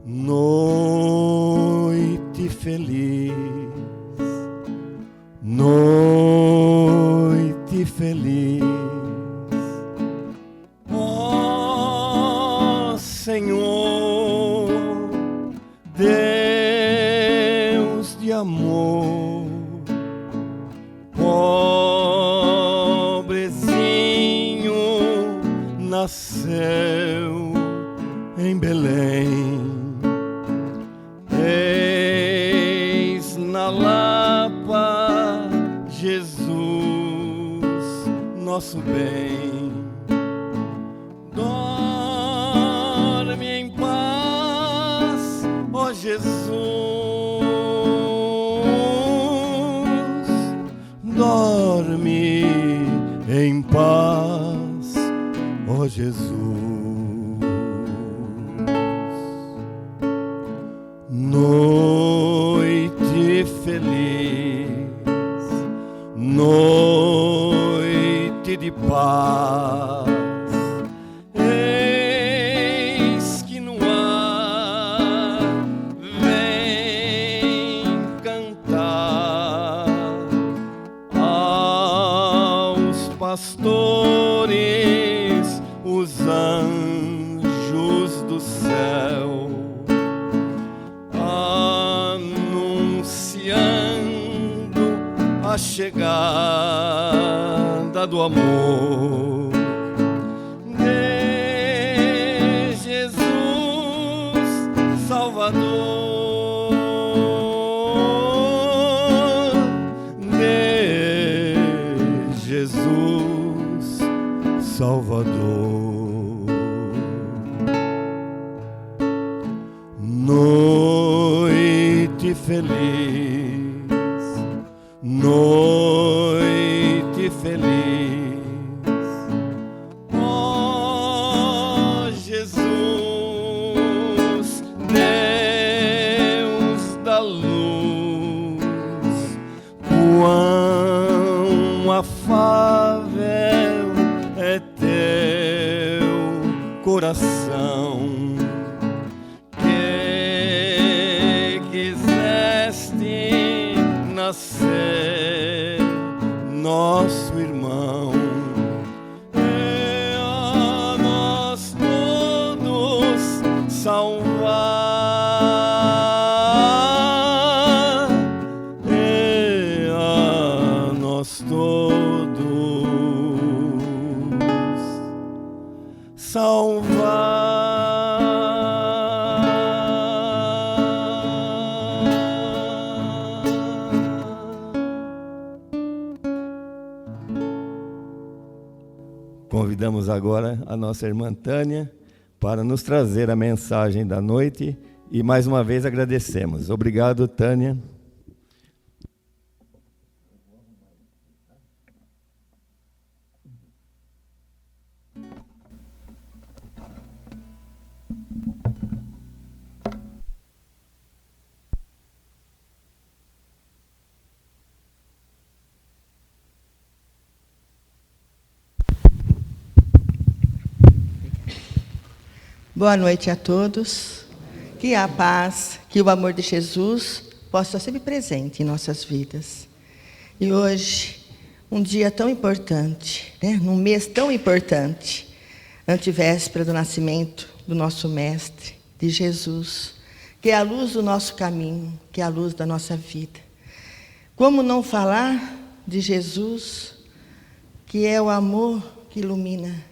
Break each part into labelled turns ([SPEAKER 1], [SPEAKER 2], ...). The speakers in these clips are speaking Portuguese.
[SPEAKER 1] Noite feliz, noite feliz, ó Senhor, Deus de amor, pobrezinho nasceu em Belém. Eis na Lapa Jesus, nosso bem. Dorme em paz, ó Jesus. Dorme em paz, ó Jesus. Noite feliz, noite de paz, eis que no ar vem cantar aos pastores os anjos do céu, a chegada do amor de Jesus Salvador, de Jesus Salvador. Noite feliz, noite feliz, ó Jesus, Deus da luz, quão afável é teu coração, que quiseste nascer nosso irmão, e a nós todos salvar, e a nós todos salvar. Convidamos agora a nossa irmã Tânia para nos trazer a mensagem da noite e mais uma vez agradecemos. Obrigado, Tânia.
[SPEAKER 2] Boa noite a todos. Que a paz, que o amor de Jesus possa estar sempre presente em nossas vidas. E hoje, um dia tão importante, num mês tão importante, antevéspera do nascimento do nosso Mestre, de Jesus, que é a luz do nosso caminho, que é a luz da nossa vida. Como não falar de Jesus, que é o amor que ilumina,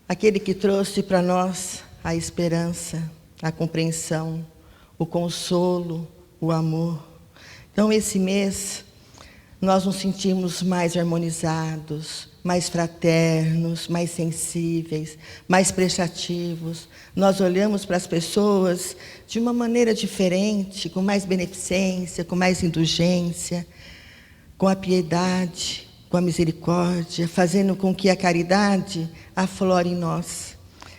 [SPEAKER 2] aquele que trouxe para nós a esperança, a compreensão, o consolo, o amor. Então, esse mês, nós nos sentimos mais harmonizados, mais fraternos, mais sensíveis, mais prestativos. Nós olhamos para as pessoas de uma maneira diferente, com mais beneficência, com mais indulgência, com a piedade, com a misericórdia, fazendo com que a caridade aflore em nós.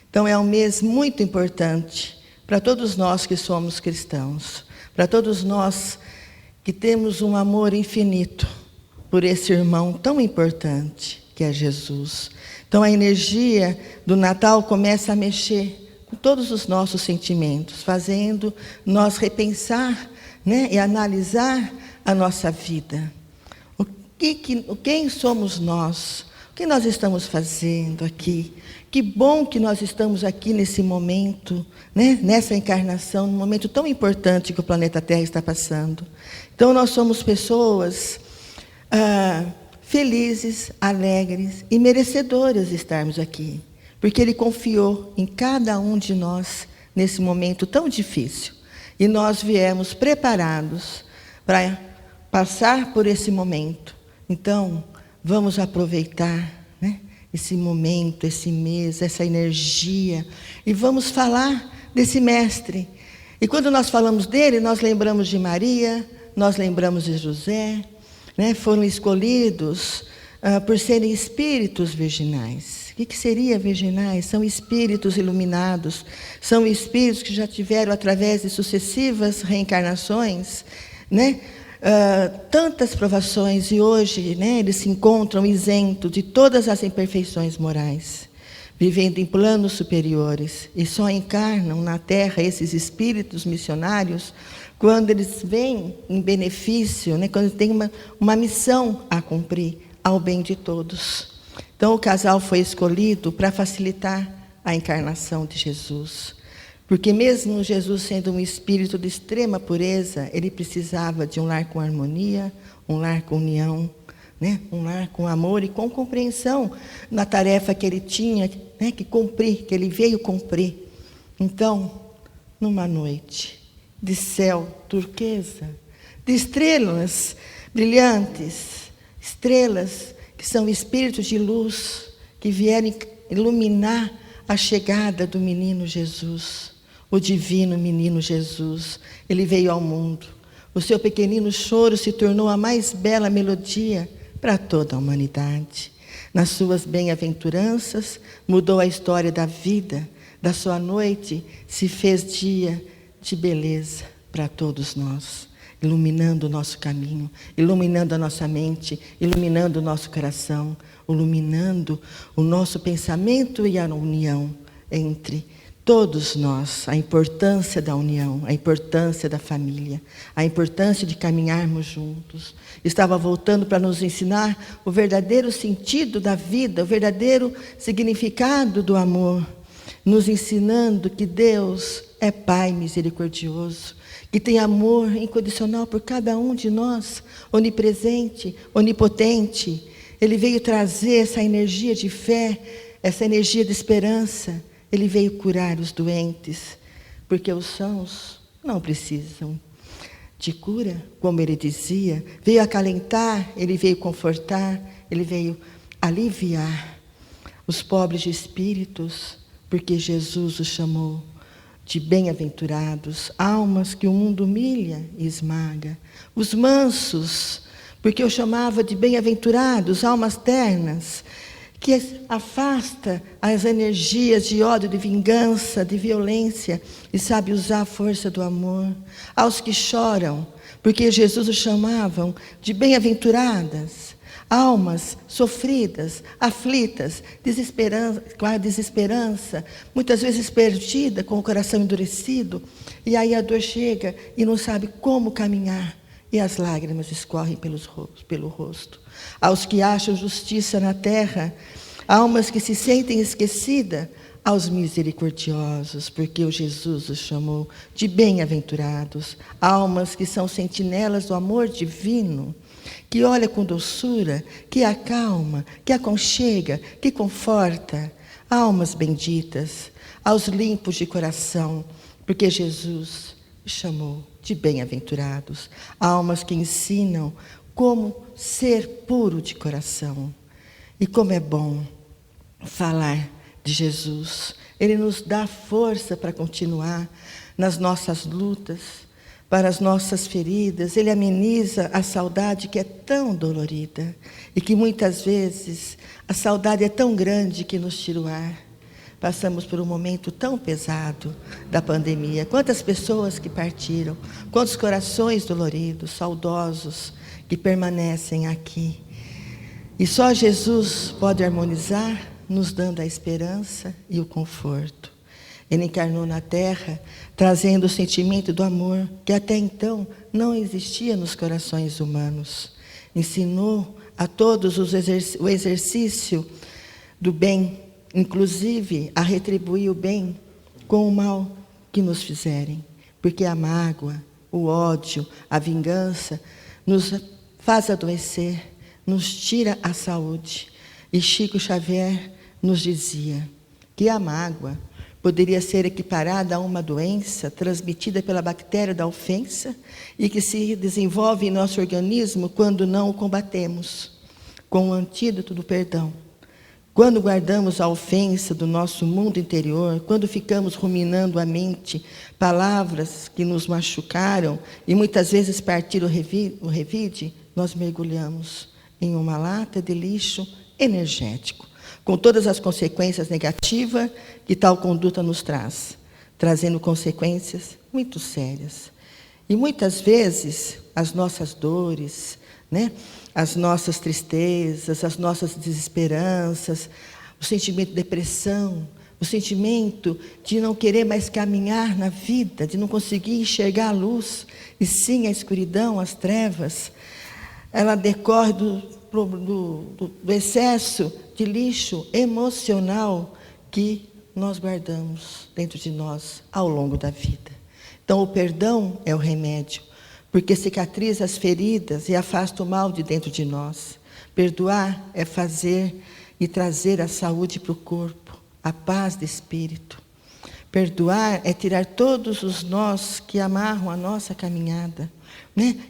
[SPEAKER 2] Então, é um mês muito importante para todos nós que somos cristãos, para todos nós que temos um amor infinito por esse irmão tão importante, que é Jesus. Então a energia do Natal começa a mexer com todos os nossos sentimentos, fazendo nós repensar, né, e analisar a nossa vida. Quem somos nós? O que nós estamos fazendo aqui? Que bom que nós estamos aqui nesse momento, né? Nessa encarnação, num momento tão importante que o planeta Terra está passando. Então, nós somos pessoas felizes, alegres e merecedoras de estarmos aqui, porque Ele confiou em cada um de nós nesse momento tão difícil. E nós viemos preparados para passar por esse momento. Então, vamos aproveitar, né, esse momento, esse mês, essa energia, e vamos falar desse mestre. E quando nós falamos dele, nós lembramos de Maria, nós lembramos de José, né, foram escolhidos por serem espíritos virginais. O que seria virginais? São espíritos iluminados, são espíritos que já tiveram, através de sucessivas reencarnações, né, tantas provações, e hoje, né, eles se encontram isentos de todas as imperfeições morais, vivendo em planos superiores, e só encarnam na Terra esses espíritos missionários quando eles vêm em benefício, né, quando têm uma missão a cumprir ao bem de todos. Então o casal foi escolhido para facilitar a encarnação de Jesus. Porque mesmo Jesus sendo um espírito de extrema pureza, ele precisava de um lar com harmonia, um lar com união, né? Um lar com amor e com compreensão na tarefa que ele tinha, né, que cumprir, que ele veio cumprir. Então, numa noite de céu turquesa, de estrelas brilhantes, estrelas que são espíritos de luz, que vieram iluminar a chegada do menino Jesus. O divino menino Jesus, ele veio ao mundo. O seu pequenino choro se tornou a mais bela melodia para toda a humanidade. Nas suas bem-aventuranças, mudou a história da vida. Da sua noite se fez dia de beleza para todos nós, iluminando o nosso caminho, iluminando a nossa mente, iluminando o nosso coração, iluminando o nosso pensamento e a união entre todos nós, a importância da união, a importância da família, a importância de caminharmos juntos. Estava voltando para nos ensinar o verdadeiro sentido da vida, o verdadeiro significado do amor, nos ensinando que Deus é Pai misericordioso, que tem amor incondicional por cada um de nós, onipresente, onipotente. Ele veio trazer essa energia de fé, essa energia de esperança. Ele veio curar os doentes, porque os sãos não precisam de cura, como ele dizia. Veio acalentar, ele veio confortar, ele veio aliviar os pobres de espíritos, porque Jesus os chamou de bem-aventurados, almas que o mundo humilha e esmaga. Os mansos, porque eu chamava de bem-aventurados, almas ternas, que afasta as energias de ódio, de vingança, de violência, e sabe usar a força do amor. Aos que choram, porque Jesus os chamavam de bem-aventuradas, almas sofridas, aflitas, com a desesperança, muitas vezes perdida, com o coração endurecido, e aí a dor chega e não sabe como caminhar, e as lágrimas escorrem pelo rosto. Aos que acham justiça na terra, almas que se sentem esquecidas, aos misericordiosos, porque o Jesus os chamou de bem-aventurados, almas que são sentinelas do amor divino, que olha com doçura, que acalma, que aconchega, que conforta, almas benditas, aos limpos de coração, porque Jesus os chamou de bem-aventurados, almas que ensinam como ser puro de coração. E como é bom falar de Jesus. Ele nos dá força para continuar nas nossas lutas, para as nossas feridas. Ele ameniza a saudade que é tão dolorida e que muitas vezes a saudade é tão grande que nos tira o ar. Passamos por um momento tão pesado da pandemia. Quantas pessoas que partiram, quantos corações doloridos, saudosos, que permanecem aqui. E só Jesus pode harmonizar, nos dando a esperança e o conforto. Ele encarnou na terra, trazendo o sentimento do amor, que até então não existia nos corações humanos. Ensinou a todos o exercício do bem, inclusive a retribuir o bem com o mal que nos fizerem. Porque a mágoa, o ódio, a vingança nos faz adoecer, nos tira a saúde. E Chico Xavier nos dizia que a mágoa poderia ser equiparada a uma doença transmitida pela bactéria da ofensa e que se desenvolve em nosso organismo quando não o combatemos com o antídoto do perdão. Quando guardamos a ofensa do nosso mundo interior, quando ficamos ruminando a mente palavras que nos machucaram e muitas vezes partiram o revide, nós mergulhamos em uma lata de lixo energético, com todas as consequências negativas que tal conduta nos traz, trazendo consequências muito sérias. E muitas vezes as nossas dores, as nossas tristezas, as nossas desesperanças, o sentimento de depressão, o sentimento de não querer mais caminhar na vida, de não conseguir enxergar a luz, e sim a escuridão, as trevas, ela decorre do excesso de lixo emocional que nós guardamos dentro de nós ao longo da vida. Então, o perdão é o remédio, porque cicatriza as feridas e afasta o mal de dentro de nós. Perdoar é fazer e trazer a saúde para o corpo, a paz de espírito. Perdoar é tirar todos os nós que amarram a nossa caminhada,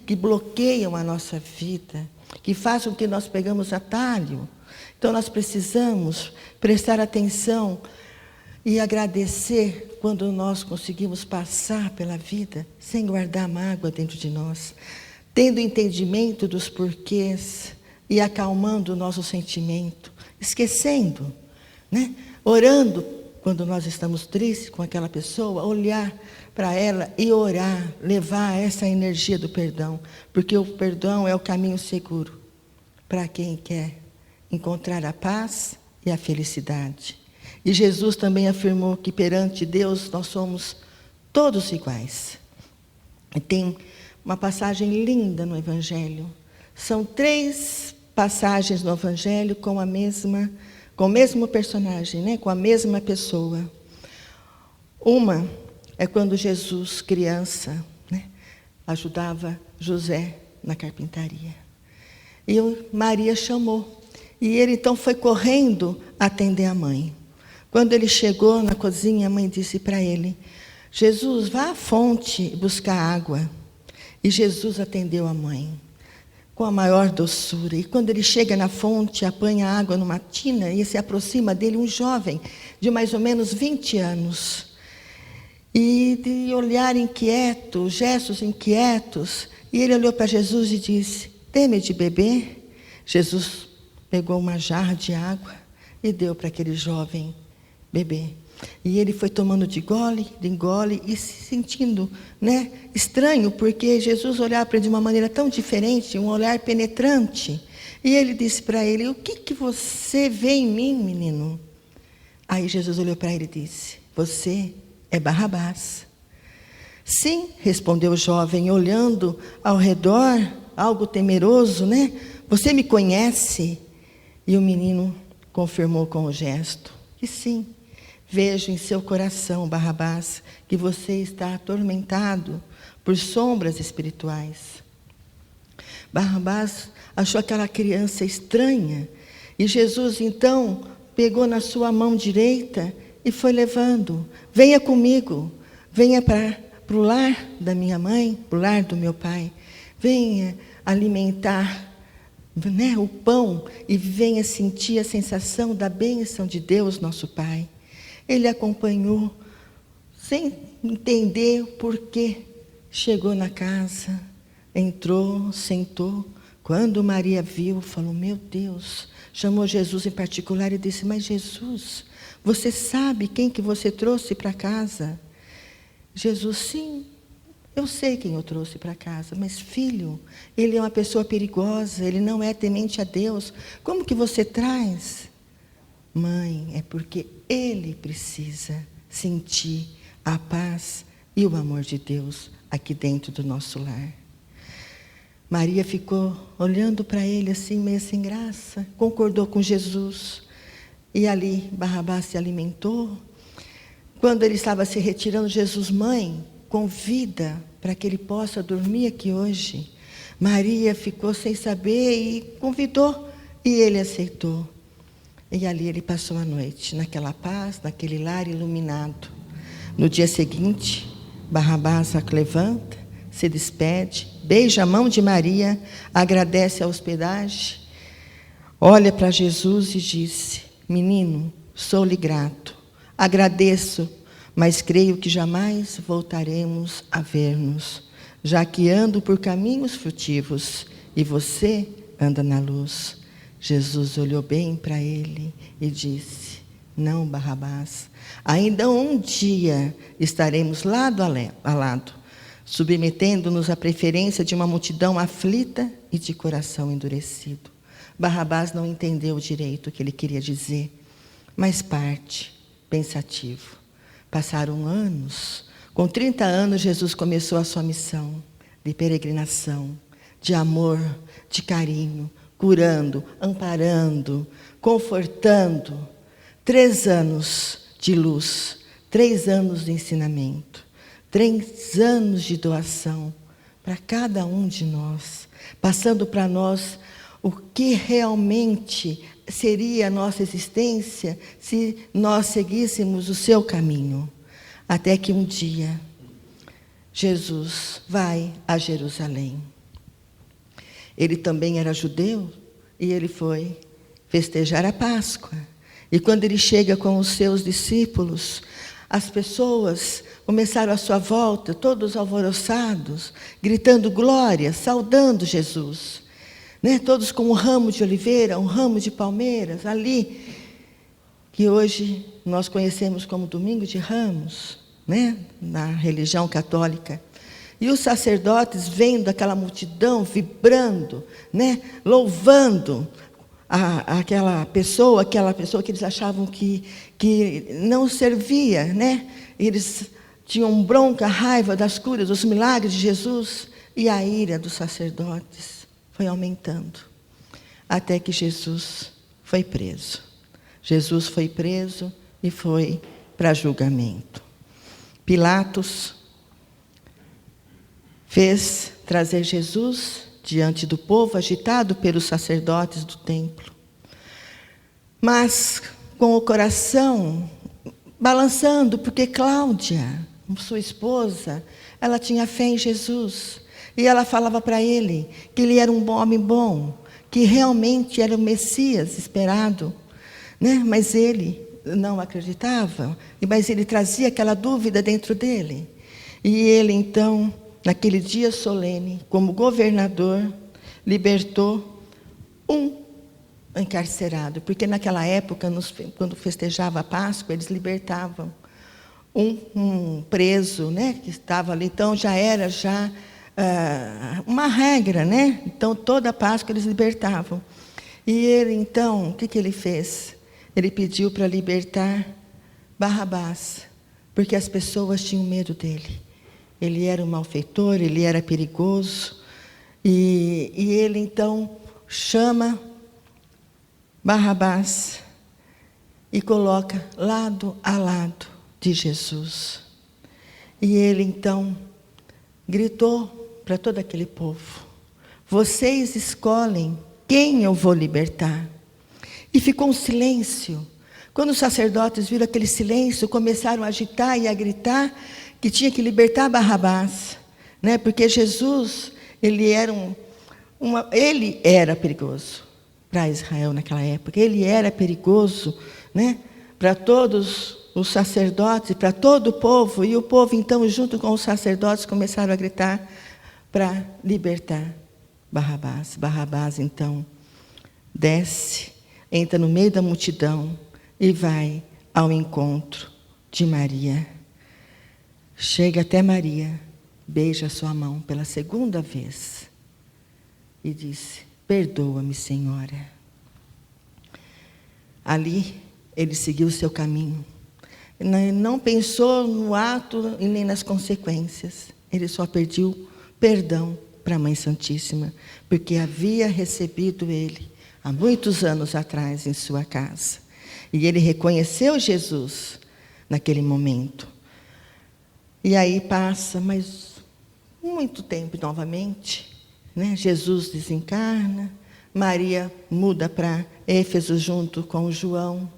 [SPEAKER 2] que bloqueiam a nossa vida, que fazem com que nós pegamos atalho. Então, nós precisamos prestar atenção e agradecer quando nós conseguimos passar pela vida sem guardar mágoa dentro de nós, tendo entendimento dos porquês e acalmando o nosso sentimento, esquecendo, orando quando nós estamos tristes com aquela pessoa, olhar para ela e orar, levar essa energia do perdão, porque o perdão é o caminho seguro para quem quer encontrar a paz e a felicidade. E Jesus também afirmou que perante Deus nós somos todos iguais. E tem uma passagem linda no Evangelho. São 3 passagens no Evangelho com o mesmo personagem, com a mesma pessoa. Uma é quando Jesus, criança, ajudava José na carpintaria. E Maria chamou. E ele então foi correndo atender a mãe. Quando ele chegou na cozinha, a mãe disse para ele: Jesus, vá à fonte buscar água. E Jesus atendeu a mãe com a maior doçura. E quando ele chega na fonte, apanha água numa tina e se aproxima dele um jovem de mais ou menos 20 anos. E de olhar inquieto, gestos inquietos. E ele olhou para Jesus e disse: tem de beber? Jesus pegou uma jarra de água e deu para aquele jovem beber. E ele foi tomando de engole e se sentindo estranho, porque Jesus olhava para ele de uma maneira tão diferente, um olhar penetrante. E ele disse para ele: o que você vê em mim, menino? Aí Jesus olhou para ele e disse: você é Barrabás. Sim, respondeu o jovem, olhando ao redor, algo temeroso, Você me conhece? E o menino confirmou com o gesto: que sim, vejo em seu coração, Barrabás, que você está atormentado por sombras espirituais. Barrabás achou aquela criança estranha, e Jesus então pegou na sua mão direita e foi levando: venha comigo, venha para o lar da minha mãe, para o lar do meu pai, venha alimentar o pão e venha sentir a sensação da bênção de Deus, nosso Pai. Ele acompanhou, sem entender o porquê. Chegou na casa, entrou, sentou. Quando Maria viu, falou: meu Deus. Chamou Jesus em particular e disse: mas Jesus, você sabe quem que você trouxe para casa? Jesus: sim, Eu sei quem eu trouxe para casa, mas filho, ele é uma pessoa perigosa, ele não é temente a Deus. Como que você traz? Mãe, é porque ele precisa sentir a paz e o amor de Deus aqui dentro do nosso lar. Maria ficou olhando para ele assim, meio sem graça, concordou com Jesus. E ali Barrabás se alimentou. Quando ele estava se retirando, Jesus, mãe, convida para que ele possa dormir aqui hoje. Maria ficou sem saber e convidou, e ele aceitou. E ali ele passou a noite, naquela paz, naquele lar iluminado. No dia seguinte, Barrabás levanta, se despede, beija a mão de Maria, agradece a hospedagem, olha para Jesus e disse: menino, sou-lhe grato, agradeço, mas creio que jamais voltaremos a ver-nos, já que ando por caminhos furtivos e você anda na luz. Jesus olhou bem para ele e disse: não, Barrabás, ainda um dia estaremos lado a lado, submetendo-nos à preferência de uma multidão aflita e de coração endurecido. Barrabás não entendeu direito o que ele queria dizer, mas parte, pensativo. Passaram anos. Com 30 anos, Jesus começou a sua missão de peregrinação, de amor, de carinho, curando, amparando, confortando. 3 anos de luz, 3 anos de ensinamento, 3 anos de doação para cada um de nós, passando para nós o que realmente seria a nossa existência se nós seguíssemos o seu caminho. Até que um dia, Jesus vai a Jerusalém. Ele também era judeu e ele foi festejar a Páscoa. E quando ele chega com os seus discípulos, as pessoas começaram à sua volta, todos alvoroçados, gritando glória, saudando Jesus. Todos com um ramo de oliveira, um ramo de palmeiras, ali, que hoje nós conhecemos como Domingo de Ramos, na religião católica. E os sacerdotes vendo aquela multidão vibrando, louvando aquela pessoa que eles achavam que não servia, Eles tinham bronca, raiva das curas, dos milagres de Jesus, e a ira dos sacerdotes foi aumentando, até que Jesus foi preso. Jesus foi preso e foi para julgamento. Pilatos fez trazer Jesus diante do povo, agitado pelos sacerdotes do templo, mas com o coração balançando, porque Cláudia, sua esposa, ela tinha fé em Jesus. E ela falava para ele que ele era um homem bom, que realmente era o Messias esperado, Mas ele não acreditava, mas ele trazia aquela dúvida dentro dele. E ele, então, naquele dia solene, como governador, libertou um encarcerado, porque naquela época, quando festejava a Páscoa, eles libertavam um preso, que estava ali, então já era uma regra, Então toda a Páscoa eles libertavam. E ele então, o que ele fez? Ele pediu para libertar Barrabás, porque as pessoas tinham medo dele. Ele era um malfeitor, ele era perigoso, e ele então chama Barrabás e coloca lado a lado de Jesus. E ele então gritou para todo aquele povo: vocês escolhem quem eu vou libertar. E ficou um silêncio. Quando os sacerdotes viram aquele silêncio, começaram a agitar e a gritar que tinha que libertar Barrabás, porque Jesus, ele era perigoso para Israel naquela época. Ele era perigoso, para todos os sacerdotes, para todo o povo. E o povo, então, junto com os sacerdotes, começaram a gritar para libertar Barrabás. Barrabás, então, desce, entra no meio da multidão e vai ao encontro de Maria. Chega até Maria beija sua mão pela segunda vez e disse: perdoa-me, Senhora. Ali ele seguiu o seu caminho. Não pensou no ato e nem nas consequências. Ele só pediu perdão para a Mãe Santíssima, porque havia recebido ele há muitos anos atrás em sua casa. E ele reconheceu Jesus naquele momento. E aí passa mais muito tempo novamente, né? Jesus desencarna, Maria muda para Éfeso junto com João.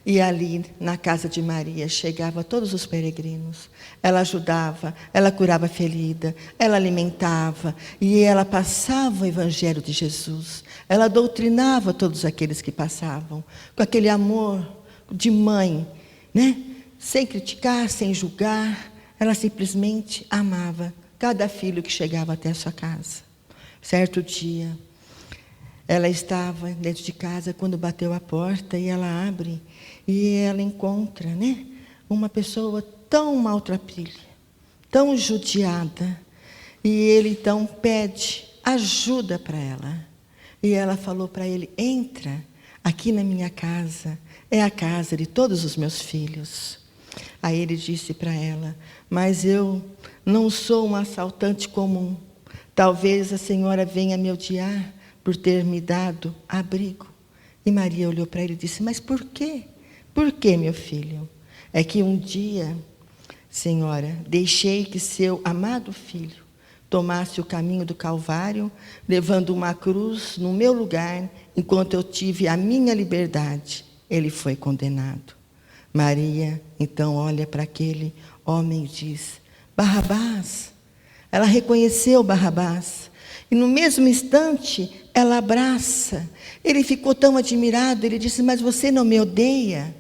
[SPEAKER 2] E ali, na casa de Maria, chegavam todos os peregrinos. Ela ajudava, ela curava ferida, ela alimentava. E ela passava o Evangelho de Jesus. Ela doutrinava todos aqueles que passavam. Com aquele amor de mãe, né? Sem criticar, sem julgar. Ela simplesmente amava cada filho que chegava até a sua casa. Certo dia, ela estava dentro de casa quando bateu a porta e ela abre e ela encontra, né, uma pessoa tão maltrapilha, tão judiada. E ele então pede ajuda para ela. E ela falou para ele: entra aqui na minha casa, é a casa de todos os meus filhos. Aí ele disse para ela: mas eu não sou um assaltante comum. Talvez a senhora venha me odiar por ter me dado abrigo. E Maria olhou para ele e disse: mas por quê? Por quê, meu filho? É que um dia, senhora, deixei que seu amado filho tomasse o caminho do Calvário, levando uma cruz no meu lugar, enquanto eu tive a minha liberdade. Ele foi condenado. Maria, então, olha para aquele homem e diz: Barrabás. Ela reconheceu Barrabás. E no mesmo instante, ela abraça. Ele ficou tão admirado, ele disse: mas você não me odeia?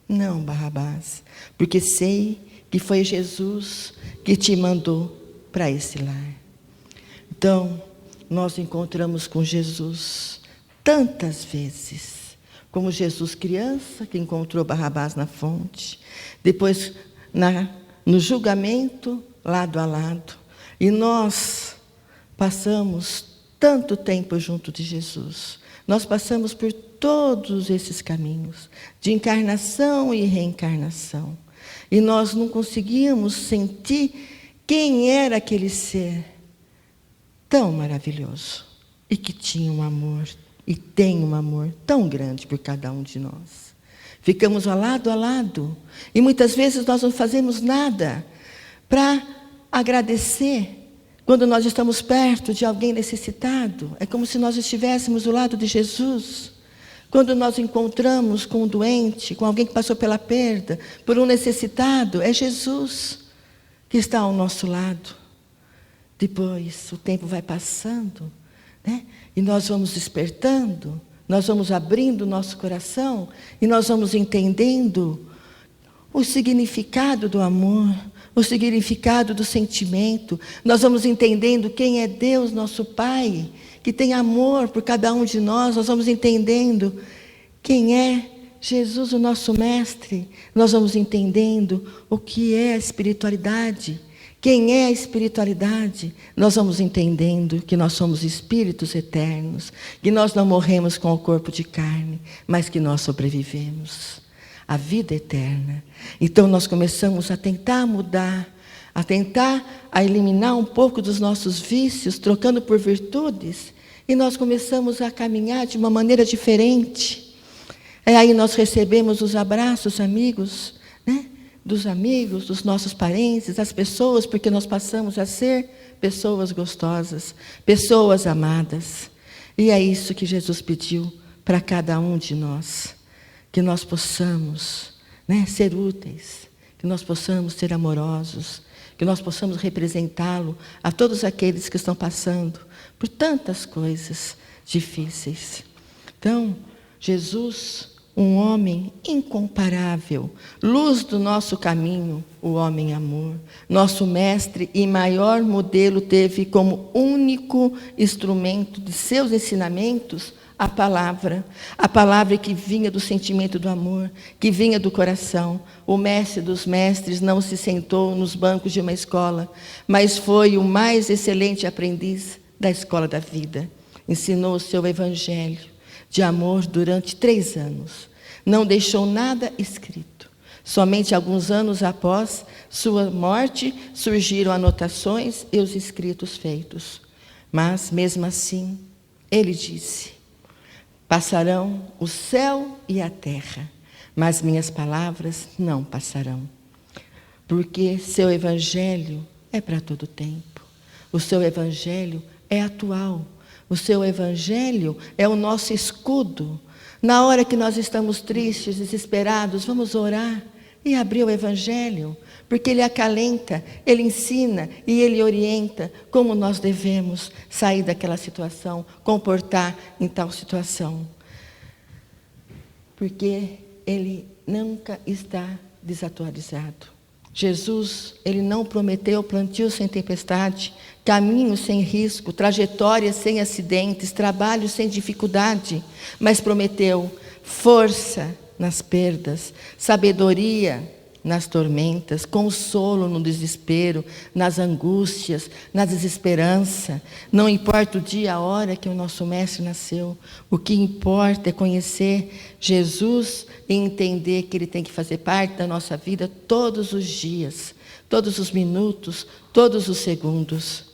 [SPEAKER 2] Não, Barrabás, porque sei que foi Jesus que te mandou para esse lar. Então, nós encontramos com Jesus tantas vezes, como Jesus criança, que encontrou Barrabás na fonte, depois no julgamento, lado a lado. E nós passamos tanto tempo junto de Jesus. Nós passamos por todos esses caminhos, de encarnação e reencarnação. E nós não conseguíamos sentir quem era aquele ser tão maravilhoso e que tinha um amor, e tem um amor tão grande por cada um de nós. Ficamos a lado, e muitas vezes nós não fazemos nada para agradecer quando nós estamos perto de alguém necessitado. É como se nós estivéssemos do lado de Jesus. Quando nós encontramos com um doente, com alguém que passou pela perda, por um necessitado, é Jesus que está ao nosso lado. Depois, o tempo vai passando, né? E nós vamos despertando, nós vamos abrindo o nosso coração e nós vamos entendendo o significado do amor, o significado do sentimento. Nós vamos entendendo quem é Deus, nosso Pai, que tem amor por cada um de nós. Nós vamos entendendo quem é Jesus, o nosso Mestre. Nós vamos entendendo o que é a espiritualidade. Quem é a espiritualidade? Nós vamos entendendo que nós somos espíritos eternos, que nós não morremos com o corpo de carne, mas que nós sobrevivemos à vida eterna. Então nós começamos a tentar mudar, a tentar eliminar um pouco dos nossos vícios, trocando por virtudes, e nós começamos a caminhar de uma maneira diferente. Aí nós recebemos os abraços, amigos, né? Dos amigos, dos nossos parentes, das pessoas, porque nós passamos a ser pessoas gostosas, pessoas amadas. E é isso que Jesus pediu para cada um de nós, que nós possamos, né, ser úteis, que nós possamos ser amorosos, que nós possamos representá-lo a todos aqueles que estão passando por tantas coisas difíceis. Então, Jesus, um homem incomparável, luz do nosso caminho, o homem amor, nosso mestre e maior modelo, teve como único instrumento de seus ensinamentos a palavra que vinha do sentimento do amor, que vinha do coração. O mestre dos mestres não se sentou nos bancos de uma escola, mas foi o mais excelente aprendiz da escola da vida. Ensinou o seu evangelho de amor durante 3 anos. Não deixou nada escrito. Somente alguns anos após sua morte surgiram anotações e os escritos feitos. Mas, mesmo assim, ele disse: passarão o céu e a terra, mas minhas palavras não passarão. Porque seu evangelho é para todo tempo. O seu evangelho é atual. O seu evangelho é o nosso escudo. Na hora que nós estamos tristes, desesperados, vamos orar e abrir o evangelho, porque ele acalenta, ele ensina e ele orienta como nós devemos sair daquela situação, comportar em tal situação. Porque ele nunca está desatualizado. Jesus, ele não prometeu plantio sem tempestade, caminho sem risco, trajetória sem acidentes, trabalho sem dificuldade, mas prometeu força nas perdas, sabedoria nas tormentas, consolo no desespero, nas angústias, na desesperança. Não importa o dia, a hora que o nosso mestre nasceu, o que importa é conhecer Jesus e entender que ele tem que fazer parte da nossa vida todos os dias, todos os minutos, todos os segundos.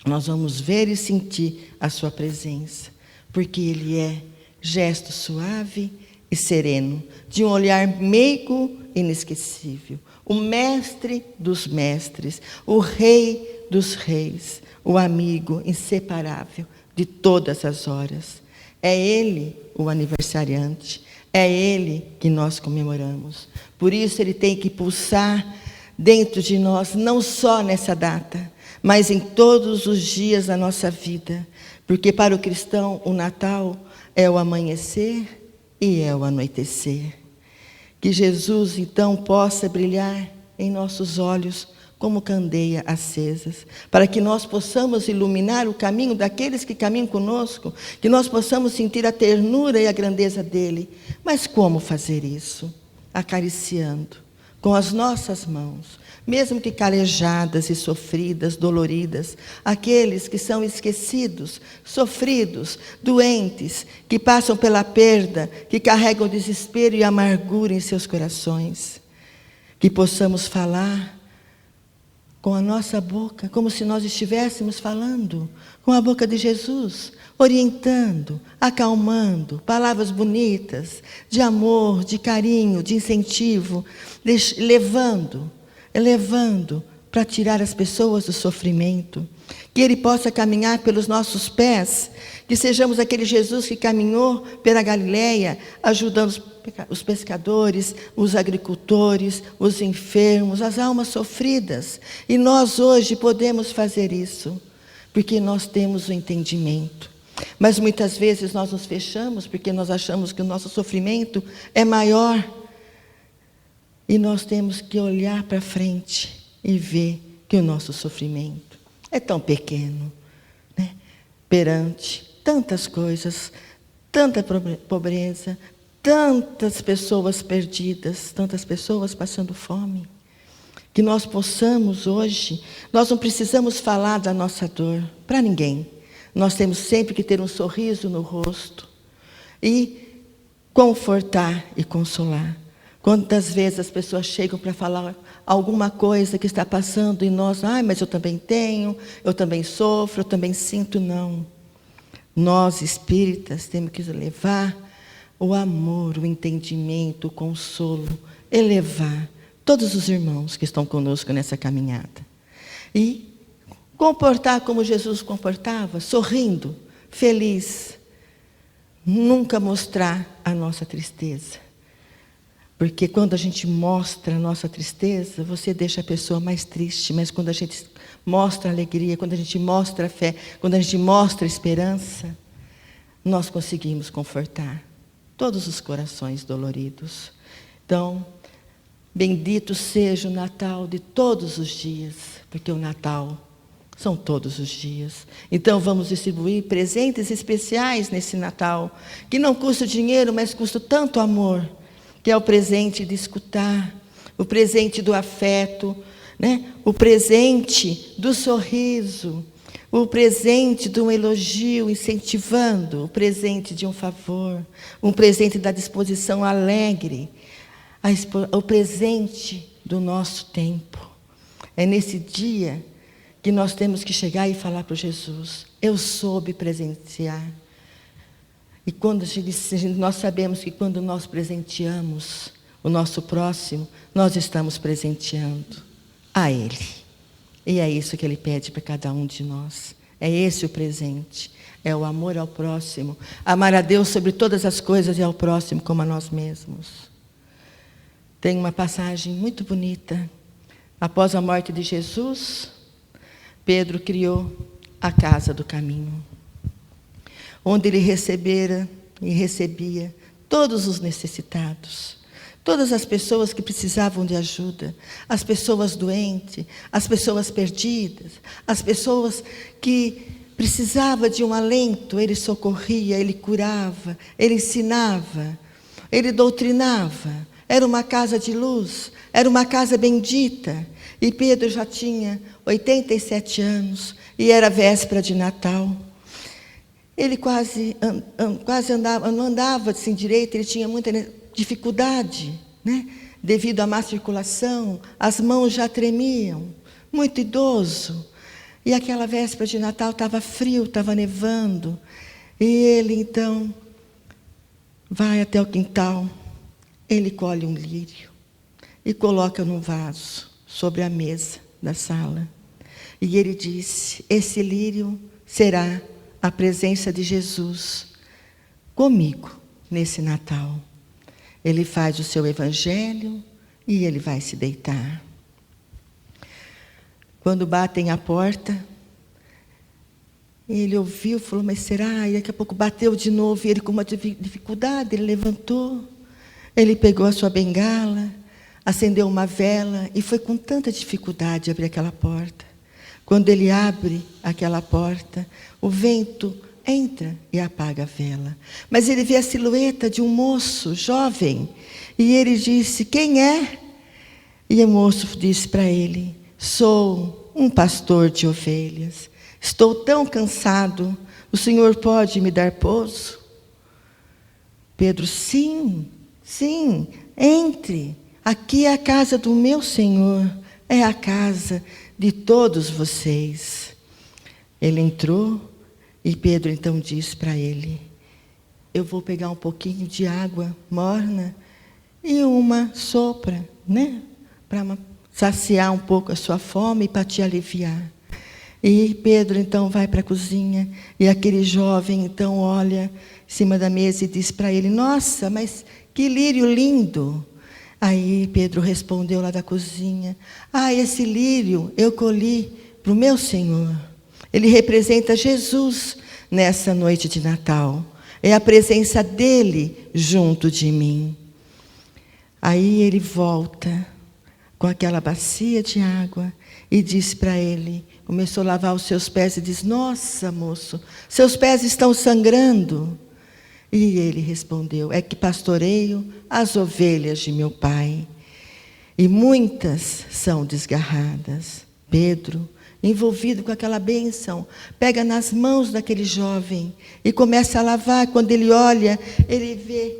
[SPEAKER 2] Nós vamos ver e sentir a sua presença, porque ele é gesto suave e sereno, de um olhar meigo e inesquecível, o mestre dos mestres, o rei dos reis, o amigo inseparável de todas as horas. É ele o aniversariante, é ele que nós comemoramos. Por isso ele tem que pulsar dentro de nós, não só nessa data, mas em todos os dias da nossa vida. Porque para o cristão o Natal é o amanhecer e é o anoitecer. Que Jesus, então, possa brilhar em nossos olhos como candeia acesas, para que nós possamos iluminar o caminho daqueles que caminham conosco, que nós possamos sentir a ternura e a grandeza dele. Mas como fazer isso? Acariciando com as nossas mãos, mesmo que calejadas e sofridas, doloridas, aqueles que são esquecidos, sofridos, doentes, que passam pela perda, que carregam desespero e amargura em seus corações. Que possamos falar com a nossa boca, como se nós estivéssemos falando com a boca de Jesus, orientando, acalmando, palavras bonitas, de amor, de carinho, de incentivo, elevando para tirar as pessoas do sofrimento. Que ele possa caminhar pelos nossos pés, que sejamos aquele Jesus que caminhou pela Galileia, ajudando os pescadores, os agricultores, os enfermos, as almas sofridas. E nós hoje podemos fazer isso, porque nós temos o entendimento. Mas muitas vezes nós nos fechamos, porque nós achamos que o nosso sofrimento é maior. E nós temos que olhar para frente e ver que o nosso sofrimento é tão pequeno, né? Perante tantas coisas, tanta pobreza, tantas pessoas perdidas, tantas pessoas passando fome. Que nós possamos hoje, nós não precisamos falar da nossa dor para ninguém. Nós temos sempre que ter um sorriso no rosto e confortar e consolar. Quantas vezes as pessoas chegam para falar alguma coisa que está passando e nós, mas eu também tenho, eu também sofro, eu também sinto. Não. Nós, espíritas, temos que levar o amor, o entendimento, o consolo, elevar todos os irmãos que estão conosco nessa caminhada. E comportar como Jesus comportava, sorrindo, feliz. Nunca mostrar a nossa tristeza. Porque quando a gente mostra a nossa tristeza, você deixa a pessoa mais triste. Mas quando a gente mostra a alegria, quando a gente mostra a fé, quando a gente mostra a esperança, nós conseguimos confortar todos os corações doloridos. Então, bendito seja o Natal de todos os dias, porque o Natal São todos os dias. Então, vamos distribuir presentes especiais nesse Natal, que não custa dinheiro, mas custa tanto amor, que é o presente de escutar, o presente do afeto, né? O presente do sorriso, o presente de um elogio incentivando, o presente de um favor, um presente da disposição alegre, o presente do nosso tempo. É nesse dia que nós temos que chegar e falar para Jesus: eu soube presentear. E quando nós sabemos que quando nós presenteamos o nosso próximo, nós estamos presenteando a Ele. E é isso que Ele pede para cada um de nós. É esse o presente. É o amor ao próximo. Amar a Deus sobre todas as coisas e ao próximo como a nós mesmos. Tem uma passagem muito bonita. Após a morte de Jesus, Pedro criou a casa do caminho, onde ele recebera e recebia todos os necessitados, todas as pessoas que precisavam de ajuda, as pessoas doentes, as pessoas perdidas, as pessoas que precisavam de um alento. Ele socorria, ele curava, ele ensinava, ele doutrinava. Era uma casa de luz, era uma casa bendita. E Pedro já tinha 87 anos e era véspera de Natal. Ele quase andava, não andava assim direito, ele tinha muita dificuldade, né? Devido à má circulação, as mãos já tremiam, muito idoso. E aquela véspera de Natal estava frio, estava nevando. E ele então vai até o quintal, ele colhe um lírio e coloca num vaso sobre a mesa da sala. E ele disse: esse lírio será a presença de Jesus comigo nesse Natal. Ele faz o seu evangelho e ele vai se deitar. Quando batem a porta, ele ouviu, falou: mas será? E daqui a pouco bateu de novo, e ele com uma dificuldade, ele levantou, ele pegou a sua bengala, acendeu uma vela e foi com tanta dificuldade abrir aquela porta. Quando ele abre aquela porta, o vento entra e apaga a vela. Mas ele vê a silhueta de um moço jovem e ele disse: quem é? E o moço disse para ele: sou um pastor de ovelhas. Estou tão cansado, o senhor pode me dar pouso? Pedro: sim, entre. Aqui é a casa do meu Senhor, é a casa de todos vocês. Ele entrou e Pedro então disse para ele: eu vou pegar um pouquinho de água morna e uma sopra, né? Para saciar um pouco a sua fome e para te aliviar. E Pedro então vai para a cozinha e aquele jovem então olha em cima da mesa e diz para ele: nossa, mas que lírio lindo! Aí Pedro respondeu lá da cozinha: esse lírio eu colhi para o meu Senhor. Ele representa Jesus nessa noite de Natal. É a presença dele junto de mim. Aí ele volta com aquela bacia de água e disse para ele, começou a lavar os seus pés e diz: nossa, moço, seus pés estão sangrando. E ele respondeu: é que pastoreio as ovelhas de meu pai, e muitas são desgarradas. Pedro, envolvido com aquela bênção, pega nas mãos daquele jovem e começa a lavar. Quando ele olha, ele vê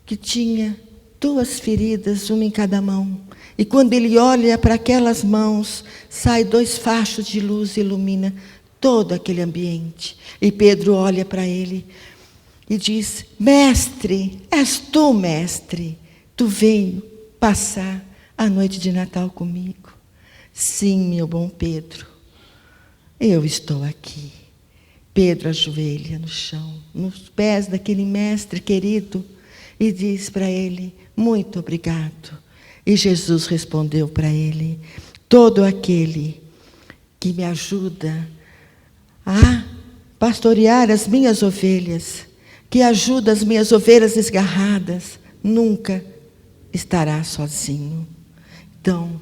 [SPEAKER 2] que tinha 2 feridas, uma em cada mão. E quando ele olha para aquelas mãos, sai 2 fachos de luz e ilumina todo aquele ambiente. E Pedro olha para ele e diz: mestre, és tu, mestre? Tu veio passar a noite de Natal comigo? Sim, meu bom Pedro, eu estou aqui. Pedro ajoelha no chão, nos pés daquele mestre querido, e diz para ele: muito obrigado. E Jesus respondeu para ele: todo aquele que me ajuda a pastorear as minhas ovelhas, que ajuda as minhas ovelhas desgarradas, nunca estará sozinho. Então,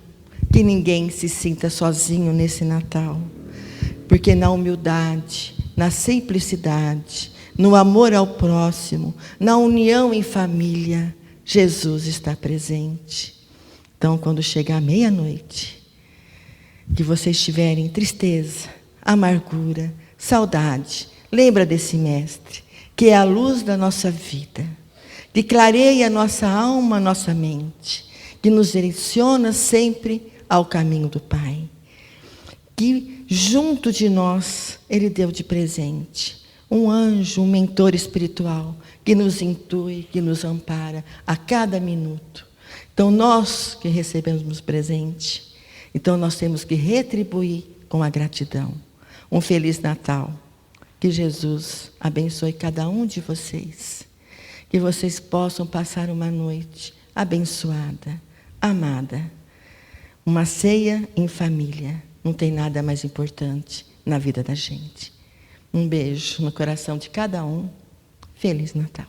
[SPEAKER 2] que ninguém se sinta sozinho nesse Natal. Porque na humildade, na simplicidade, no amor ao próximo, na união em família, Jesus está presente. Então, quando chegar a meia-noite, que vocês tiverem tristeza, amargura, saudade, lembra desse Mestre, que é a luz da nossa vida, que clareia a nossa alma, a nossa mente, que nos direciona sempre ao caminho do Pai. Que junto de nós Ele deu de presente um anjo, um mentor espiritual, que nos intui, que nos ampara a cada minuto. Então, nós que recebemos presente, então nós temos que retribuir com a gratidão. Um Feliz Natal. Que Jesus abençoe cada um de vocês. Que vocês possam passar uma noite abençoada, amada. Uma ceia em família. Não tem nada mais importante na vida da gente. Um beijo no coração de cada um. Feliz Natal.